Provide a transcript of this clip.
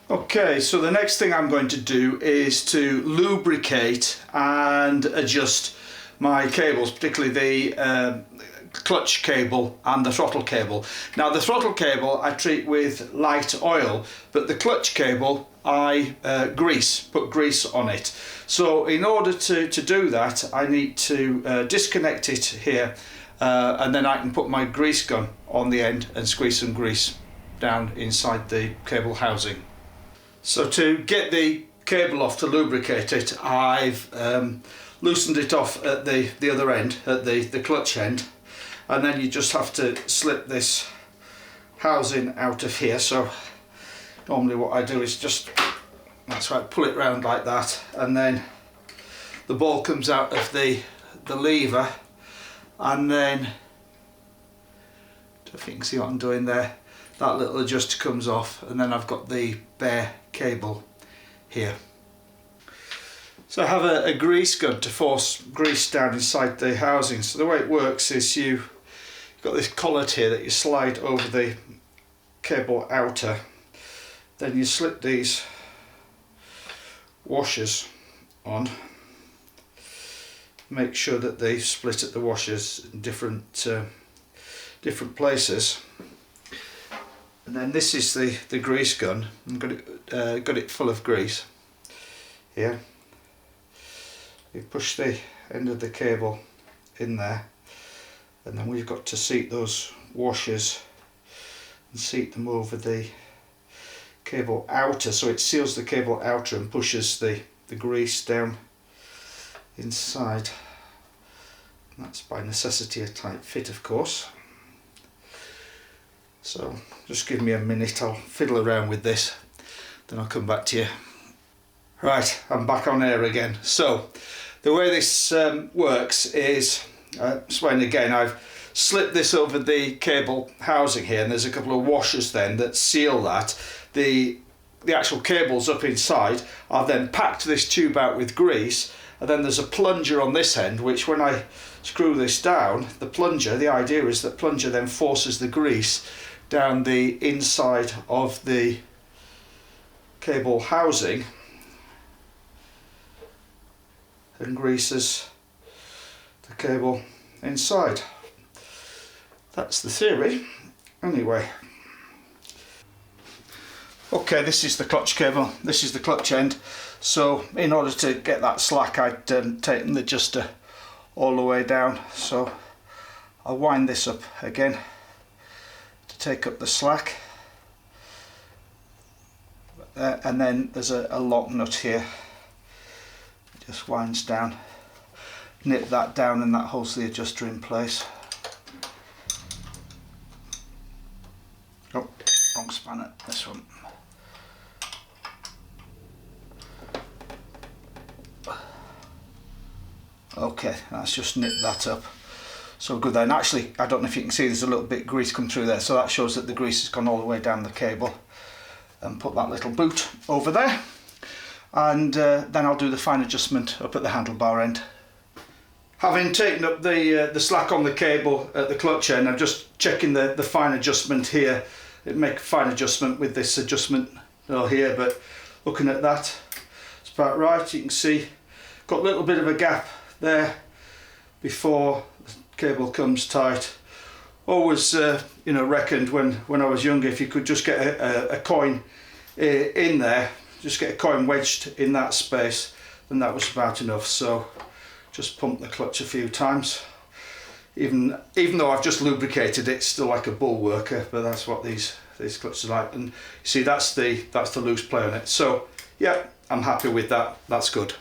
Okay, so the next thing I'm going to do is to lubricate and adjust my cables, particularly the clutch cable and the throttle cable. Now the throttle cable I treat with light oil, but the clutch cable I put grease on it. So in order to do that, I need to disconnect it here, and then I can put my grease gun on the end and squeeze some grease down inside the cable housing. So to get the cable off to lubricate it, I've loosened it off at the other end, at the clutch end, and then you just have to slip this housing out of here. So normally what I do is just, that's right, pull it round like that, and then the ball comes out of the lever, and then, I don't know if you can see what I'm doing there, that little adjuster comes off, and then I've got the bare cable here. So I have a grease gun to force grease down inside the housing. So the way it works is you've got this collet here that you slide over the cable outer, then you slip these washers on, make sure that they split at the washers in different places. And then this is the grease gun. I've got it full of grease here. You push the end of the cable in there, and then we've got to seat those washers and seat them over the cable outer, so it seals the cable outer and pushes the grease down inside. And that's by necessity a tight fit, of course. So just give me a minute, I'll fiddle around with this, then I'll come back to you. Right, I'm back on air again. So the way this works is, explain again, I've slipped this over the cable housing here, and there's a couple of washers then that seal that. The actual cables up inside are then packed this tube out with grease, and then there's a plunger on this end, which when I screw this down, the plunger, the idea is that plunger then forces the grease down the inside of the cable housing and greases the cable inside. That's the theory, anyway. Okay, this is the clutch cable, this is the clutch end. So in order to get that slack, I'd taken the adjuster all the way down. So I'll wind this up again to take up the slack. And then there's a lock nut here. It just winds down. Nip that down and that holds the adjuster in place. Oh, wrong spanner, this one. Okay, let's just nip that up. So good then. Actually, I don't know if you can see, there's a little bit of grease come through there, so that shows that the grease has gone all the way down the cable. And put that little boot over there, and then I'll do the fine adjustment up at the handlebar end. Having taken up the slack on the cable at the clutch end, I'm just checking the fine adjustment here. It make a fine adjustment with this adjustment here, but looking at that, it's about right. You can see got a little bit of a gap there before the cable comes tight. Always you know, reckoned when I was younger, if you could just get a coin in there, just get a coin wedged in that space, then that was about enough. So just pump the clutch a few times. Even though I've just lubricated it, it's still like a bull worker, but that's what these clutches are like. And you see, that's the loose play on it. So yeah, I'm happy with that. That's good.